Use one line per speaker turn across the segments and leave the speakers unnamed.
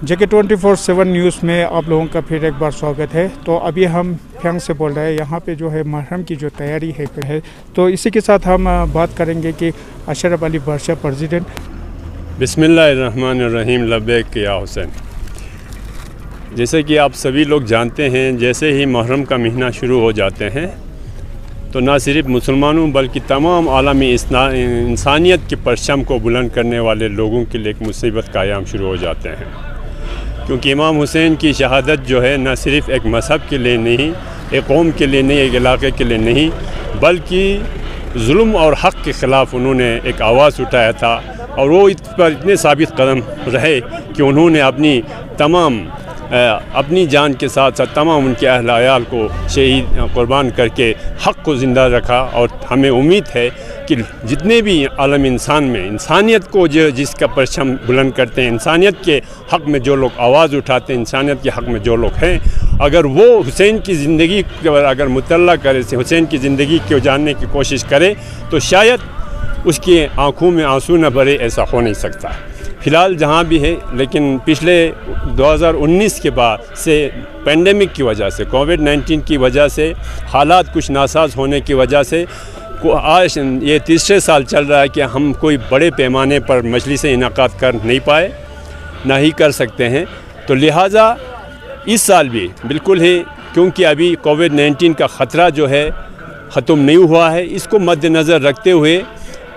JK 24/7 news में आप लोगों का फिर एक बार स्वागत है। तो अभी हम फ्यांग से बोल रहे हैं। यहाँ पे जो है मुहर्रम की जो तैयारी है तो इसी के साथ हम बात करेंगे कि अशरफ अली बादशाह प्रेसिडेंट।
बिस्मिल्लाहिर्रहमानिर्रहीम। लब्बैक या हुसैन। जैसे कि आप सभी लोग जानते हैं, जैसे ही मुहर्रम का महीना शुरू हो जाते हैं तो ना सिर्फ मुसलमानों बल्कि तमाम आलमी इंसानियत के परचम को बुलंद करने वाले लोगों के लिए एक मुसीबत का आयाम शुरू हो जाते हैं, क्योंकि इमाम हुसैन की शहादत जो है न सिर्फ़ एक मज़हब के लिए नहीं, एक कौम के लिए नहीं, एक इलाके के लिए नहीं, बल्कि जुल्म और हक़ के ख़िलाफ़ उन्होंने एक आवाज़ उठाया था। और वो इस पर इतने साबित कदम रहे कि उन्होंने अपनी जान के साथ साथ तमाम उनके अहल अयाल को शहीद कुर्बान करके हक़ को ज़िंदा रखा। और हमें उम्मीद है कि जितने भी आलम इंसान में इंसानियत को जिसका परचम बुलंद करते हैं, इंसानियत के हक़ में जो लोग आवाज़ उठाते हैं, इंसानियत के हक़ में जो लोग हैं, अगर वो हुसैन की ज़िंदगी पर अगर मुतल्ला करे, हुसैन की ज़िंदगी को जानने की कोशिश करे, तो शायद उसकी आँखों में आंसू न भरे। ऐसा हो नहीं सकता फ़िलहाल जहाँ भी है। लेकिन पिछले 2019 के बाद से पेंडेमिक की वजह से, कोविड-19 की वजह से, हालात कुछ नासाज होने की वजह से आज ये तीसरे साल चल रहा है कि हम कोई बड़े पैमाने पर मजलिसें इनेकाद कर नहीं पाए, ना ही कर सकते हैं। तो लिहाजा इस साल भी बिल्कुल ही, क्योंकि अभी कोविड-19 का ख़तरा जो है ख़त्म नहीं हुआ है, इसको मद्देनज़र रखते हुए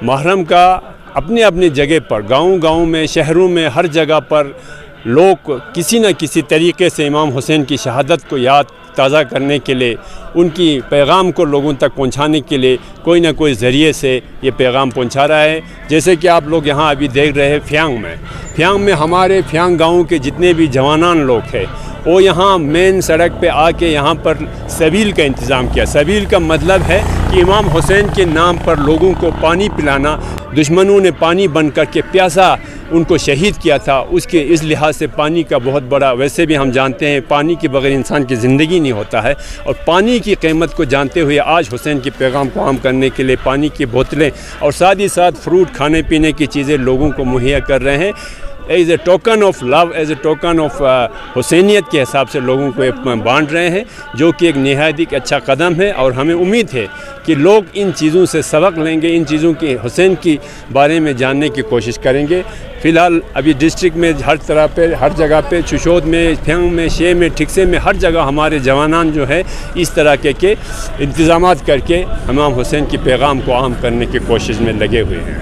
मुहर्रम का अपने अपने जगह पर, गाँव में, शहरों में, हर जगह पर लोग किसी न किसी तरीके से इमाम हुसैन की शहादत को याद ताज़ा करने के लिए, उनकी पैगाम को लोगों तक पहुंचाने के लिए कोई ना कोई ज़रिए से ये पैगाम पहुंचा रहा है। जैसे कि आप लोग यहाँ अभी देख रहे हैं फ्यांग में हमारे फ्यांग गाँव के जितने भी जवानान लोग हैं, वो यहाँ मेन सड़क पे आके यहाँ पर सबील का इंतज़ाम किया। सबील का मतलब है कि इमाम हुसैन के नाम पर लोगों को पानी पिलाना। दुश्मनों ने पानी बन कर के प्यासा उनको शहीद किया था, उसके इस लिहाज से पानी का बहुत बड़ा, वैसे भी हम जानते हैं पानी के बगैर इंसान की ज़िंदगी नहीं होता है। और पानी की कीमत को जानते हुए आज हुसैन के पैगाम को आम करने के लिए पानी की बोतलें और साथ ही साथ फ्रूट, खाने पीने की चीज़ें लोगों को मुहैया कर रहे हैं। As a token of love, as a token of हुसैनियत के हिसाब से लोगों को बांट रहे हैं, जो कि एक निहायत ही अच्छा कदम है। और हमें उम्मीद है कि लोग इन चीज़ों से सबक लेंगे, इन चीज़ों की, हुसैन की बारे में जानने की कोशिश करेंगे। फ़िलहाल अभी डिस्ट्रिक्ट में हर तरह पे, हर जगह पे, चुशोद में, फ्यांग में, शे में, ठिकसे में, हर जगह हमारे जवानान जो है इस तरह के इंतज़ामात करके इमाम हुसैन की पैगाम को आम करने की कोशिश में लगे हुए हैं।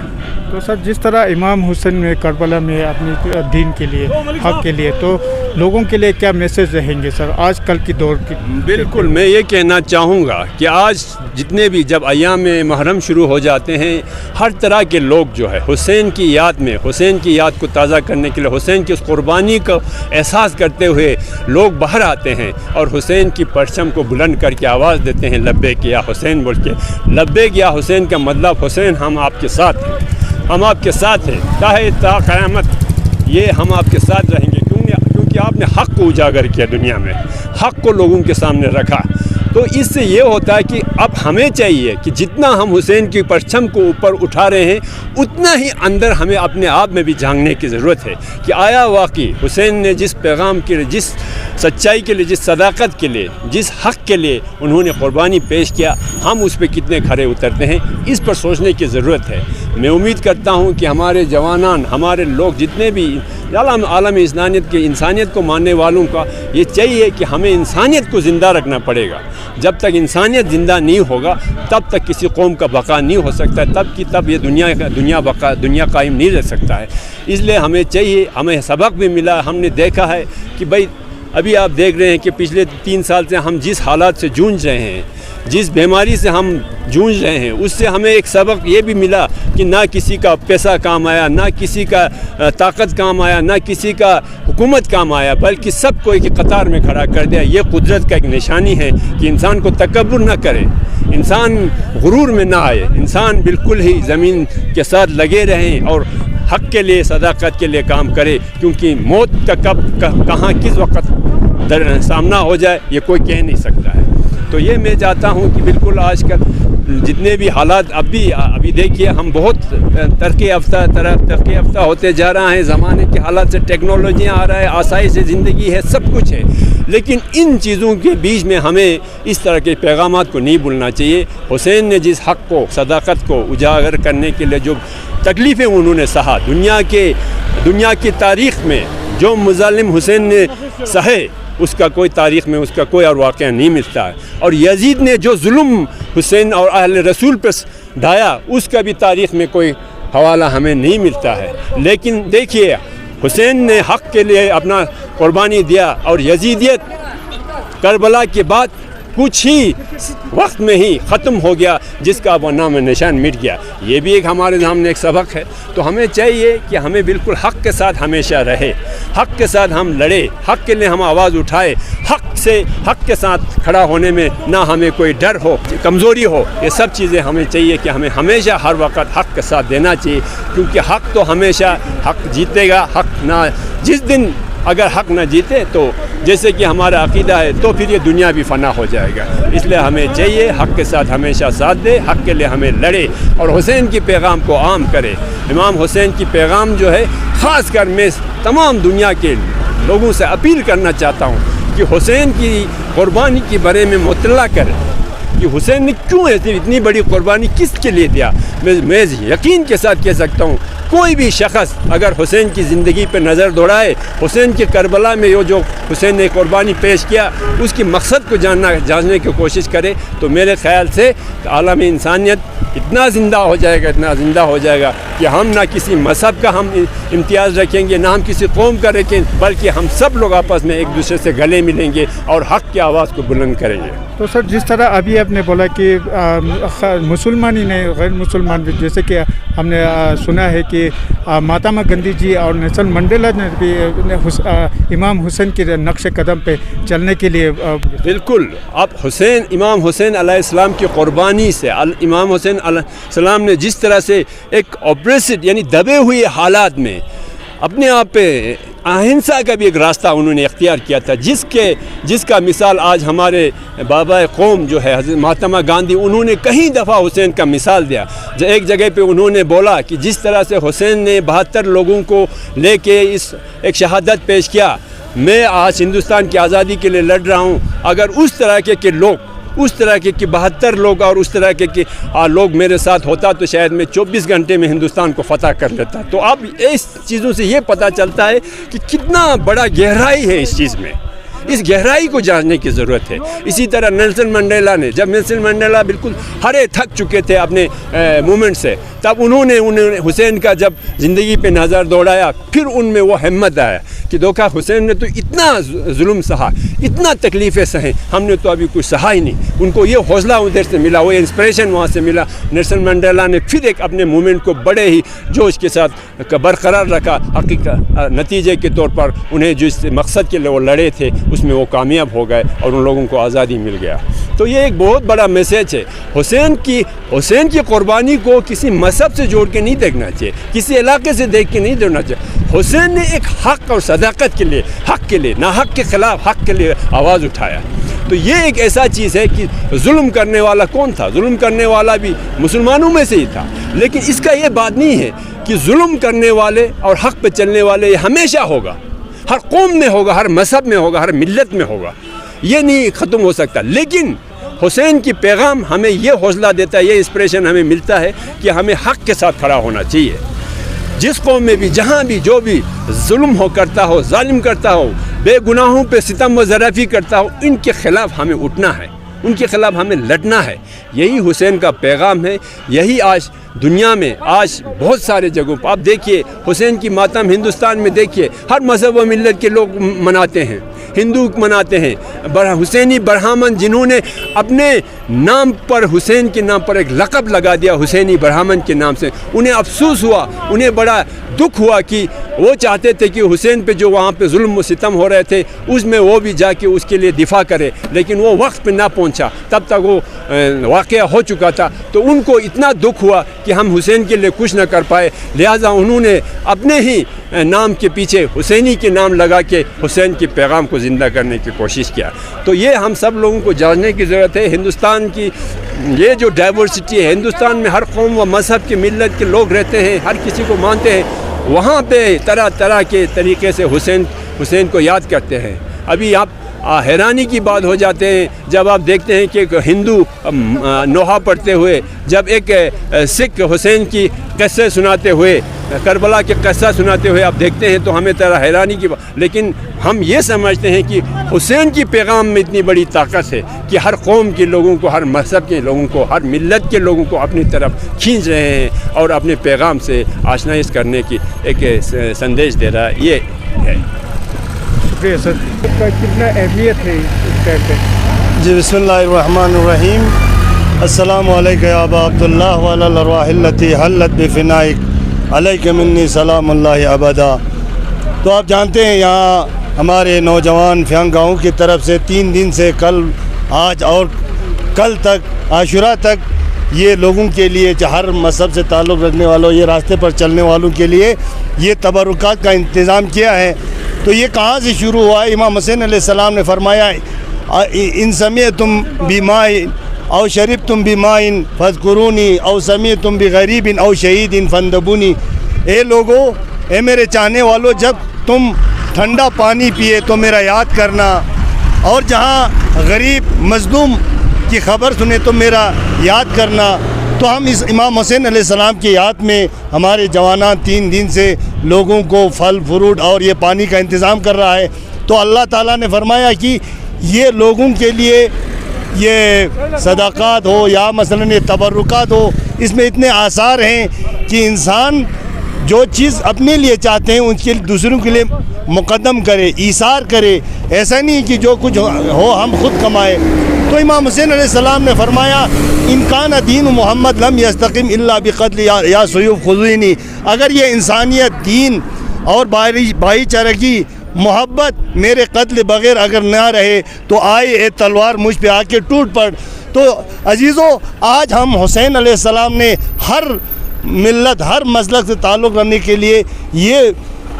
तो सर, जिस तरह इमाम हुसैन ने करबला में अपने दीन के लिए, हक़ के लिए, तो लोगों के लिए क्या मैसेज रहेंगे सर आज कल की दौर की?
बिल्कुल, मैं ये कहना चाहूँगा कि आज जितने भी जब अय्याम मुहर्रम शुरू हो जाते हैं, हर तरह के लोग जो है हुसैन की याद में, हुसैन की याद को ताज़ा करने के लिए, हुसैन की उस कुर्बानी को एहसास करते हुए लोग बाहर आते हैं और हुसैन की परचम को बुलंद करके आवाज़ देते हैं, लब्बैक या हुसैन बोल के। लब्बैक या हुसैन का मतलब, हुसैन हम आपके साथ हैं, हम आपके साथ हैं, ताहे ता क़यामत ये हम आपके साथ रहेंगे, क्योंकि आपने हक़ को उजागर किया, दुनिया में हक़ को लोगों के सामने रखा। तो इससे ये होता है कि अब हमें चाहिए कि जितना हम हुसैन की परचम को ऊपर उठा रहे हैं, उतना ही अंदर हमें अपने आप में भी झांकने की ज़रूरत है कि आया वाकई हुसैन ने जिस पैगाम के लिए, जिस सच्चाई के लिए, जिस सदाकत के लिए, जिस हक़ के लिए उन्होंने कुर्बानी पेश किया, हम उस पर कितने खरे उतरते हैं, इस पर सोचने की ज़रूरत है। मैं उम्मीद करता हूँ कि हमारे जवानान, हमारे लोग जितने भी आलम इंसानियत को मानने वालों का ये चाहिए कि हमें इंसानियत को ज़िंदा रखना पड़ेगा। जब तक इंसानियत ज़िंदा नहीं होगा तब तक किसी कौम का बका नहीं हो सकता है, तब ये दुनिया कायम नहीं रह सकता है। इसलिए हमें चाहिए, हमें सबक भी मिला, हमने देखा है कि भाई अभी आप देख रहे हैं कि पिछले 3 साल से हम जिस हालात से जूझ रहे हैं, जिस बीमारी से हम जूझ रहे हैं, उससे हमें एक सबक ये भी मिला कि ना किसी का पैसा काम आया, ना किसी का ताकत काम आया, ना किसी का हुकूमत काम आया, बल्कि सबको एक कतार में खड़ा कर दिया। ये कुदरत का एक निशानी है कि इंसान को तकब्बुर ना करे, इंसान गुरूर में ना आए, इंसान बिल्कुल ही ज़मीन के साथ लगे रहें और हक़ के लिए, सदाकत के लिए काम करे, क्योंकि मौत का कब, कहाँ, किस वक्त सामना हो जाए ये कोई कह नहीं सकता है। तो ये मैं चाहता हूँ कि बिल्कुल आजकल जितने भी हालात अभी देखिए हम बहुत तरक्की याफ्ता होते जा रहा है, ज़माने के हालात से टेक्नोलॉजियाँ आ रहा है, आसाइश ज़िंदगी है, सब कुछ है, लेकिन इन चीज़ों के बीच में हमें इस तरह के पैगामात को नहीं भूलना चाहिए। हुसैन ने जिस हक़ को, सदाकत को उजागर करने के लिए जो तकलीफ़ें उन्होंने सहा, दुनिया की तारीख़ में जो मुज़ालिम हुसैन ने सहे उसका कोई तारीख़ में उसका कोई और वाक़या नहीं मिलता है। और यजीद ने जो जुल्म हुसैन और अहले रसूल पर ढाया उसका भी तारीख़ में कोई हवाला हमें नहीं मिलता है। लेकिन देखिए हुसैन ने हक़ के लिए अपना कुर्बानी दिया और यजीदियत करबला के बाद कुछ ही वक्त में ही ख़त्म हो गया, जिसका वो नाम निशान मिट गया। ये भी एक हमारे सामने एक सबक है। तो हमें चाहिए कि हमें बिल्कुल हक़ के साथ हमेशा रहे, हक़ के साथ हम लड़े, हक़ के लिए हम आवाज़ उठाए, हक़ के साथ खड़ा होने में ना हमें कोई डर हो, कमज़ोरी हो। ये सब चीज़ें हमें चाहिए कि हमें हमेशा हर वक्त हक़ के साथ देना चाहिए, क्योंकि हक़ तो हमेशा हक़ जीतेगा। हक़ ना जिस दिन अगर हक़ न जीते तो जैसे कि हमारा अक़ीदा है तो फिर ये दुनिया भी फ़ना हो जाएगा। इसलिए हमें चाहिए हक़ के साथ हमेशा साथ दे, हक़ के लिए हमें लड़े और हुसैन की पैगाम को आम करे। इमाम हुसैन की पैगाम जो है ख़ास कर मैं तमाम दुनिया के लोगों से अपील करना चाहता हूँ कि हुसैन की क़ुरबानी के बारे में मुतल्ला करें कि हुसैन ने क्यों ऐसी इतनी बड़ी कुर्बानी किसके लिए दिया। मैं यकीन के साथ कह सकता हूँ कोई भी शख्स अगर हुसैन की ज़िंदगी पर नज़र दौड़ाए, हुसैन के करबला में जो हुसैन ने कुर्बानी पेश किया उसकी मकसद को जानने की कोशिश करे तो मेरे ख़्याल से आलम इंसानियत इतना ज़िंदा हो जाएगा कि हम ना किसी मज़हब का हम इम्तियाज़ रखेंगे, ना हम किसी कौम का रखें, बल्कि हम सब लोग आपस में एक दूसरे से गले मिलेंगे और हक़ की आवाज़ को बुलंद करेंगे।
तो सर जिस तरह अभी आपने बोला कि मुसलमान ही नहीं गैर मुसलमान भी, जैसे कि हमने सुना है कि महात्मा गांधी जी और नेल्सन मंडेला ने भी इमाम हुसैन के नक्श कदम पे चलने के लिए
बिल्कुल। अब इमाम हुसैन अलैहिस्सलाम की क़ुरबानी से इमाम हुसैन अलैहिस्सलाम ने जिस तरह से एक ऑपरेसिव यानी दबे हुए हालात में अपने आप पे अहिंसा का भी एक रास्ता उन्होंने इख्तियार किया था, जिसका मिसाल आज हमारे बाबा कौम जो है हज़रत महात्मा गांधी, उन्होंने कई दफ़ा हुसैन का मिसाल दिया। एक जगह पे उन्होंने बोला कि जिस तरह से हुसैन ने 72 लोगों को लेके इस एक शहादत पेश किया, मैं आज हिंदुस्तान की आज़ादी के लिए लड़ रहा हूँ, अगर उस तरह के लोग उस तरह के 72 लोग और उस तरह के लोग मेरे साथ होता तो शायद मैं 24 घंटे में हिंदुस्तान को फ़तह कर लेता। तो अब इस चीज़ों से ये पता चलता है कि कितना बड़ा गहराई है इस चीज़ में, इस गहराई को जानने की ज़रूरत है। इसी तरह नेल्सन मंडेला ने, जब नेल्सन मंडेला बिल्कुल हरे थक चुके थे अपने मूवमेंट से, तब उन्होंने हुसैन का जब ज़िंदगी पे नज़र दौड़ाया, फिर उनमें वो हिम्मत आया कि देखा हुसैन ने तो इतना जुल्म सहा, इतना तकलीफ़ें सहे, हमने तो अभी कुछ सहा ही नहीं। उनको ये हौसला उधर से मिला, वो इंस्पिरेशन वहाँ से मिला। नेल्सन मंडेला ने फिर एक अपने मूवमेंट को बड़े ही जोश के साथ बरकरार रखा। हकीकत नतीजे के तौर पर उन्हें जिस मकसद के लिए वो लड़े थे उसमें वो कामयाब हो गए और उन लोगों को आज़ादी मिल गया। तो ये एक बहुत बड़ा मैसेज है। हुसैन की कुर्बानी को किसी मज़हब से जोड़ के नहीं देखना चाहिए, किसी इलाके से देख के नहीं देखना चाहिए। हुसैन ने एक हक़ और सदाकत के लिए, हक़ के लिए, ना हक़ के ख़िलाफ़ हक़ के लिए आवाज़ उठाया। तो ये एक ऐसा चीज़ है कि जुल्म करने वाला कौन था? जुल्म करने वाला भी मुसलमानों में से ही था, लेकिन इसका ये बात नहीं है कि जुल्म करने वाले और हक़ पे चलने वाले ये हमेशा होगा, हर कौम में होगा, हर मज़हब में होगा, हर मिल्लत में होगा, ये नहीं ख़त्म हो सकता। लेकिन हुसैन की पैगाम हमें ये हौसला देता है, ये इंस्पिरेशन हमें मिलता है कि हमें हक़ के साथ खड़ा होना चाहिए। जिस कौम में भी, जहाँ भी, जो भी जुल्म करता हो, जालिम करता हो, बेगुनाहों पे सितम व ज़राफ़ी करता हो, इनके ख़िलाफ़ हमें उठना है, उनके ख़िलाफ़ हमें लड़ना है। यही हुसैन का पैगाम है। यही आज दुनिया में आज बहुत सारे जगहों पर आप देखिए हुसैन की मातम हिंदुस्तान में देखिए, हर मज़हब व मिल्लत के लोग मनाते हैं, हिंदू मनाते हैं। हुसैनी बरहामन जिन्होंने अपने नाम पर, हुसैन के नाम पर एक लक़ब लगा दिया हुसैनी बरहामन के नाम से, उन्हें अफसोस हुआ, उन्हें बड़ा दुख हुआ कि वो चाहते थे कि हुसैन पे जो वहाँ पे जुल्म व सितम हो रहे थे उसमें वो भी जाके उसके लिए दिफा करे, लेकिन वो वक्त पे ना पहुँचा, तब तक वो वाक़या हो चुका था। तो उनको इतना दुख हुआ कि کہ ہم حسین کے لیے کچھ نہ کر پائے، لہٰذا انہوں نے اپنے ہی نام کے پیچھے حسینی کے نام لگا کے حسین کے پیغام کو زندہ کرنے کی کوشش کیا۔ تو یہ ہم سب لوگوں کو جاننے کی ضرورت ہے۔ ہندوستان کی یہ جو ڈائیورسٹی ہے، ہندوستان میں ہر قوم و مذہب کے ملت کے لوگ رہتے ہیں، ہر کسی کو مانتے ہیں، وہاں پہ طرح طرح کے طریقے سے حسین کو یاد کرتے ہیں۔ ابھی آپ حیرانی کی بات ہو جاتے ہیں جب آپ دیکھتے ہیں کہ ایک ہندو نوحہ پڑھتے ہوئے جب ایک سکھ حسین کی قصے سناتے ہوئے، کربلا کے قصہ سناتے ہوئے آپ دیکھتے ہیں تو ہمیں طرح حیرانی کی بات، لیکن ہم یہ سمجھتے ہیں کہ حسین کی پیغام میں اتنی بڑی طاقت ہے کہ ہر قوم کے لوگوں کو، ہر مذہب کے لوگوں کو، ہر ملت کے لوگوں کو اپنی طرف کھینچ رہے ہیں اور اپنے پیغام سے آشنائش کرنے کی ایک سندیش دے رہا ہے۔ یہ ہے۔
شکریہ سر۔ کتنا اہمیت ہے اس ٹائم پہ؟
جی بسم اللہ الرحمن الرحیم۔ السلام علیکم یا ابا عبداللہ وعلی الارواح التی حلت بفنائک علیک منی سلام اللہ ابدا۔ تو آپ جانتے ہیں یہاں ہمارے نوجوان فیانگ گاؤں کی طرف سے 3 دن سے کل، آج اور کل تک، عاشورہ تک، یہ لوگوں کے لیے ہر مذہب سے تعلق رکھنے والوں، یہ راستے پر چلنے والوں کے لیے یہ تبرکات کا انتظام کیا ہے۔ تو یہ کہاں سے شروع ہوا ہے؟ امام حسین علیہ السلام نے فرمایا ان سمعتم بماء او شربتم بماء فاذکرونی او سمعتم بغریب او شہید فاندبونی۔ اے لوگو، اے میرے چاہنے والو، جب تم ٹھنڈا پانی پیے تو میرا یاد کرنا، اور جہاں غریب مظلوم کی خبر سنے تو میرا یاد کرنا۔ تو ہم اس امام حسین علیہ السلام کی یاد میں ہمارے جوانان 3 دن سے لوگوں کو پھل فروٹ اور یہ پانی کا انتظام کر رہا ہے۔ تو اللہ تعالیٰ نے فرمایا کہ یہ لوگوں کے لیے یہ صدقات ہو یا مثلاً یہ تبرکات ہو، اس میں اتنے آثار ہیں کہ انسان جو چیز اپنے لیے چاہتے ہیں ان کے دوسروں کے لیے مقدم کرے، ایثار کرے، ایسا نہیں کہ جو کچھ ہو ہم خود کمائے۔ تو امام حسین علیہ السلام نے فرمایا ان کان دین محمد لم یستقم الا بقتل یا سیوف خذینی۔ اگر یہ انسانیت، دین اور بھائی چارگی، محبت میرے قتل بغیر اگر نہ رہے تو آئے اے تلوار مجھ پہ آ کے ٹوٹ پڑ۔ تو عزیزوں، آج ہم حسین علیہ السلام نے ہر ملت، ہر مسلک سے تعلق رکھنے کے لیے، یہ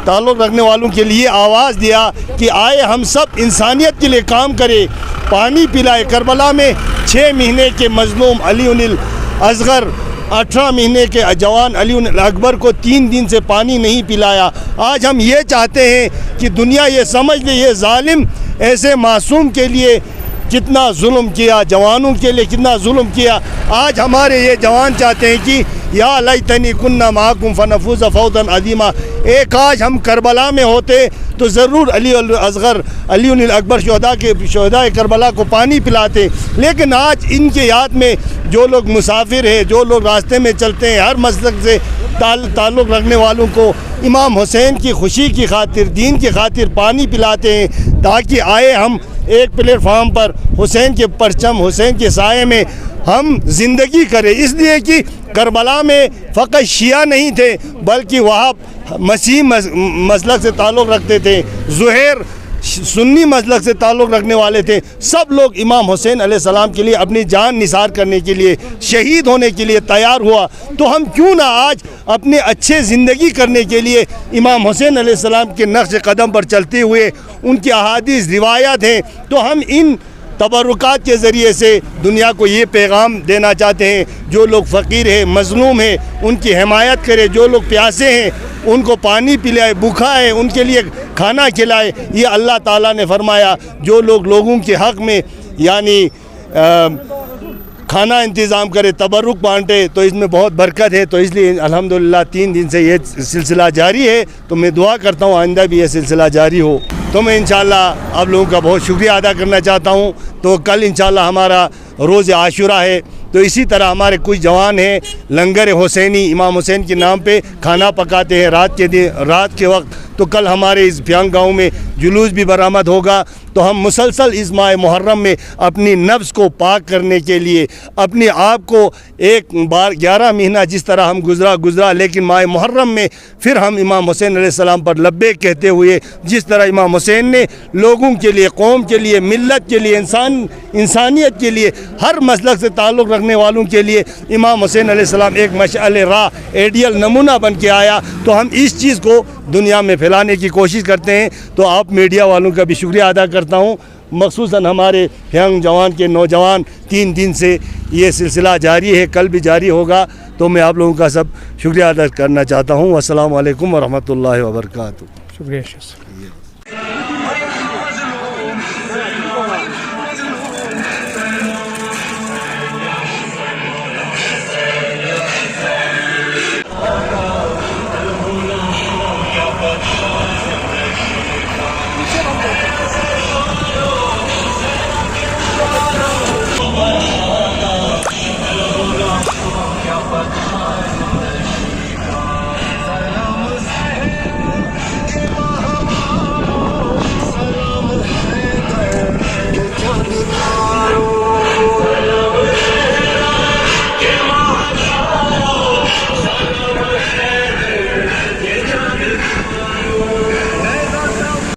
تعلق رکھنے والوں کے لیے آواز دیا کہ آئے ہم سب انسانیت کے لیے کام کرے، پانی پلائے۔ کربلا میں 6 مہینے کے مظلوم علی الاصغر، 18 مہینے کے جوان علی الاکبر کو 3 دن سے پانی نہیں پلایا۔ آج ہم یہ چاہتے ہیں کہ دنیا یہ سمجھ لے یہ ظالم ایسے معصوم کے لیے کتنا ظلم کیا، جوانوں کے لیے کتنا ظلم کیا۔ آج ہمارے یہ جوان چاہتے ہیں کہ یا لیتنی کننا معکم فنفوز فوزا عظیما، ایک آج ہم کربلا میں ہوتے تو ضرور علی الاصغر، علی الاکبر شہداء کربلا کو پانی پلاتے۔ لیکن آج ان کے یاد میں جو لوگ مسافر ہیں، جو لوگ راستے میں چلتے ہیں، ہر مسلک سے تعلق رکھنے والوں کو امام حسین کی خوشی کی خاطر، دین کی خاطر پانی پلاتے ہیں، تاکہ آئے ہم ایک پلیٹ فارم پر حسین کے پرچم، حسین کے سائے میں ہم زندگی کریں۔ اس لیے کہ کربلا میں فقط شیعہ نہیں تھے بلکہ وہاں مسیح مسلک سے تعلق رکھتے تھے، زہیر سنی مسلک سے تعلق رکھنے والے تھے۔ سب لوگ امام حسین علیہ السلام کے لیے اپنی جان نثار کرنے کے لیے، شہید ہونے کے لیے تیار ہوا۔ تو ہم کیوں نہ آج اپنے اچھے زندگی کرنے کے لیے امام حسین علیہ السلام کے نقش قدم پر چلتے ہوئے، ان کی احادیث روایات ہیں، تو ہم ان تبرکات کے ذریعے سے دنیا کو یہ پیغام دینا چاہتے ہیں، جو لوگ فقیر ہیں، مظلوم ہیں، ان کی حمایت کرے، جو لوگ پیاسے ہیں ان کو پانی پلائے، بھوکا ہے ان کے لیے کھانا کھلائے۔ یہ اللہ تعالیٰ نے فرمایا جو لوگ لوگوں کے حق میں یعنی کھانا انتظام کرے، تبرک بانٹے، تو اس میں بہت برکت ہے۔ تو اس لیے الحمدللہ 3 دن سے یہ سلسلہ جاری ہے، تو میں دعا کرتا ہوں آئندہ بھی یہ سلسلہ جاری ہو۔ تو میں انشاءاللہ آپ لوگوں کا بہت شکریہ ادا کرنا چاہتا ہوں۔ تو کل انشاءاللہ ہمارا روز عاشورہ ہے، تو اسی طرح ہمارے کچھ جوان ہیں لنگر حسینی امام حسین کے نام پہ کھانا پکاتے ہیں، رات کے وقت تو کل ہمارے اس بھیانگ گاؤں میں جلوس بھی برآمد ہوگا. تو ہم مسلسل اس ماہ محرم میں اپنی نفس کو پاک کرنے کے لیے اپنے آپ کو ایک بار 11 مہینہ جس طرح ہم گزرا لیکن ماہ محرم میں پھر ہم امام حسین علیہ السلام پر لبیک کہتے ہوئے جس طرح امام حسین نے لوگوں کے لیے، قوم کے لیے، ملت کے لیے، انسانیت کے لیے، ہر مسلک سے تعلق رکھنے والوں کے لیے امام حسین علیہ السلام ایک مشعل راہ، ایڈیل نمونہ بن کے آیا. تو ہم اس چیز کو دنیا میں پھیلانے کی کوشش کرتے ہیں. تو آپ میڈیا والوں کا بھی شکریہ ادا کرتا ہوں. مخصوصاً ہمارے بھیانگ جوان کے نوجوان 3 دن سے یہ سلسلہ جاری ہے، کل بھی جاری ہوگا. تو میں آپ لوگوں کا سب شکریہ ادا کرنا چاہتا ہوں. السلام علیکم ورحمۃ اللہ وبرکاتہ.
شکریہ.